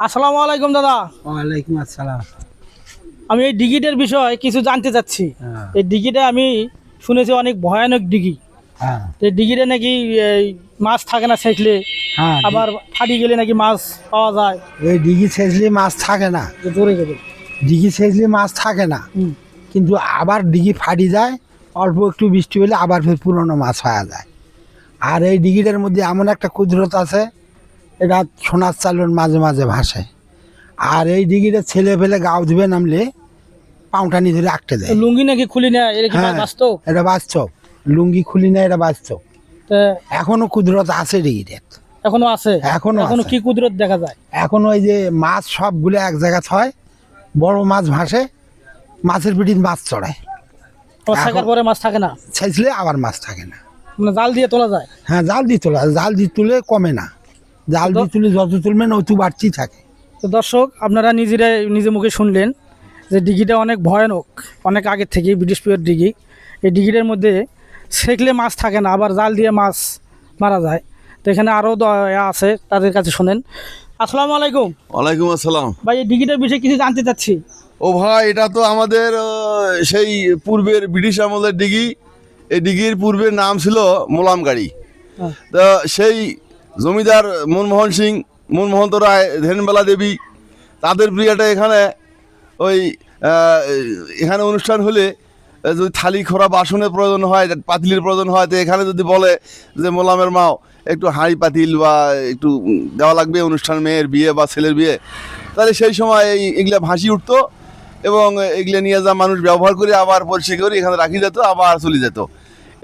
আসসালামু আলাইকুম দাদা। ওয়ালাইকুম আসসালাম। আমি এই ডিগিটার বিষয়ে কিছু জানতে চাচ্ছি। এই ডিগিটা আমি শুনেছি অনেক ভয়ানক ডিগি। হ্যাঁ এই ডিগিটা নাকি এই মাছ থাকে না ছেঁচলে, হ্যাঁ, আবার ফাটি গেলে নাকি মাছ পাওয়া যায়। এই ডিগি ছেঁচলে মাছ থাকে না, জোরে গেলে ডিগি ছেঁচলে মাছ থাকে না, কিন্তু আবার ডিগি ফাটি যায়, অল্প একটু বৃষ্টি হলে আবার ফের পুরনো মাছ হয়ে যায়। আর এই ডিগিটার মধ্যে এমন একটা কুদরত আছে, এটা সোনার চালের মাঝে মাঝে ভাসে। আর এই ডিগিটা ছেলে ফেলে গাও ধুবে নামলে পাউটানি ধরে আটকে দেয়। লুঙ্গি নাকি খুলি না, এটা কি হ্যাঁ, বাস্তব? এটা বাস্তব, লুঙ্গি খুলি না, এটা বাস্তব। তা এখনো কুদরত আছে ডিগিটার, এখনো আছে? এখনো এখনো আছে। কি কুদরত দেখা যায়? এখন ওই যে মাছ সবগুলো এক জায়গায় হয়, বড় মাছ ভাসে, মাছের পিঠিতে মাছ চড়ায়, আবার ছেঁকার পরে মাছ থাকে না, ছেঁচলে আবার মাছ থাকে না। মানে জাল দিয়ে তোলা যায়। হ্যাঁ, জাল দিয়ে তোলা, জাল দিয়ে তুলে কমে না, জাল দিয়ে তুলে যত তুলবেন অত বাড়তি থাকে। তো দর্শক, আপনারা নিজে মুখে শুনলেন যে ডিগিটা অনেক ভয়ানক, অনেক আগের থেকে ব্রিটিশ পিরিয়ড ডিগি। এই ডিগিটার মধ্যে সেঁকলে মাছ থাকে না, আবার জাল দিয়ে মাছ মারা যায়। তো এখানে আরও আছে, তাদের কাছে শোনেন। আসসালামু আলাইকুম। ওয়ালাইকুম আসসালাম। ভাই, এই ডিগিটার বিষয়ে কিছু জানতে চাচ্ছি। ও ভাই, এটা তো আমাদের সেই পূর্বের ব্রিটিশ আমলের ডিগি। এই ডিগির পূর্বের নাম ছিল মোলামগাড়ি। হ্যাঁ। তো সেই জমিদার মনমোহন্ত রায়, ধেনবেলা দেবী, তাদের প্রিয়াটা এখানে ওই এখানে অনুষ্ঠান হলে যদি থালি খোরা বাসনের প্রয়োজন হয়, পাতিলের প্রয়োজন হয়, তো এখানে যদি বলে যে মোলামের মাও একটু হাঁড়ি পাতিল বা একটু দেওয়া লাগবে অনুষ্ঠান, মেয়ের বিয়ে বা ছেলের বিয়ে, তাহলে সেই সময় এগুলা ভাসি উঠতো এবং এগুলো নিয়ে যা মানুষ ব্যবহার করে আবার পরিষ্কার করে এখানে রাখি যেত, আবার চলে যেত।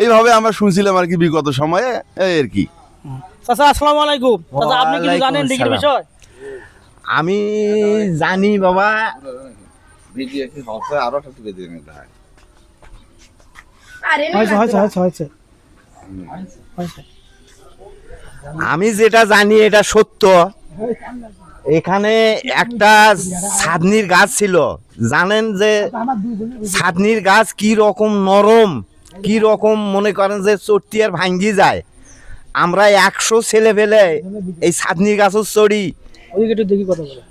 এইভাবে আমরা শুনছিলাম আর কি বিগত সময়ে, এই আর কি। চাচা আসসালামু আলাইকুম। চাচা, আপনি কিছু ওয়ালাইকুম জানেন ডিগির আসসালাম। বিষয়? আমি জানি বাবা, হয়েছে। আমি যেটা জানি এটা সত্য। এখানে একটা ছাদনির গাছ ছিল, জানেন যে ছাদনির গাছ কি রকম নরম, কি রকম মনে করেন যে চট্টি আর ভাঙ্গি যায়। আমরা 100 ছেলে ফেলে এই ছাদনির গাছও চড়ি, ওইদিকে একটু দেখি কথা বলে।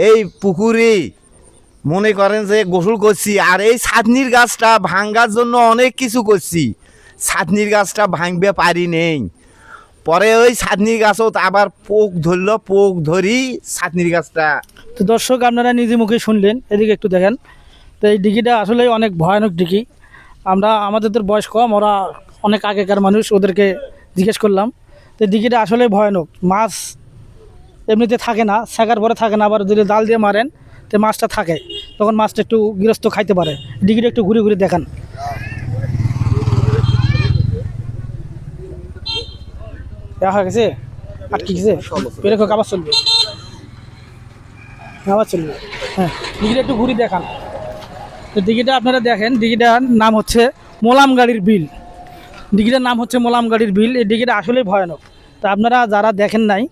এই পুকুরে মনে করেন যে গোসল করছি। আর এই ছাদনির গাছটা ভাঙ্গার জন্য অনেক কিছু করছি, ছাদনির গাছটা ভাঙবে পারি নেই। পরে ওই ছাদনির গাছত আবার পোক ধরলো, পোক ধরি ছাদনির গাছটা। তো দর্শক, আপনারা নিজে মুখে শুনলেন, এদিকে একটু দেখেন। তো এই ডিগিটা আসলে অনেক ভয়ানক ডিগি। আমাদের বয়স কম, ওরা অনেক আগেকার মানুষ, ওদেরকে জিজ্ঞেস করলাম। তো এই ডিগিটা আসলে ভয়ানক। মাছ এমনিতে থাকে না, ছেঁকার পরে থাকে না, আবার যদি জাল দিয়ে মারেন তো মাছটা থাকে, তখন মাছটা একটু গৃহস্থ খাইতে পারে। ডিগিটা একটু ঘুরে ঘুরে দেখান। হয়ে গেছে, আটকে গেছে, এরকম আবার চলবে, আবার চলবে। হ্যাঁ, দিঘিটা একটু ঘুরে দেখান। তো দিঘিটা আপনারা দেখেন, দিঘিটার নাম হচ্ছে মোলামগাড়ির বিল। দিঘিটার নাম হচ্ছে মোলামগাড়ির বিল। এই দিঘিটা আসলেই ভয়ানক। তা আপনারা যারা দেখেন নাই,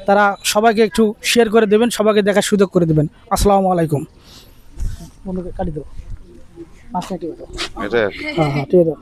তারা সবাইকে একটু শেয়ার করে দেবেন, সবাইকে দেখার সুযোগ করে দেবেন। আসসালামু আলাইকুম। কাটি দেবো, হ্যাঁ হ্যাঁ, ঠিক আছে।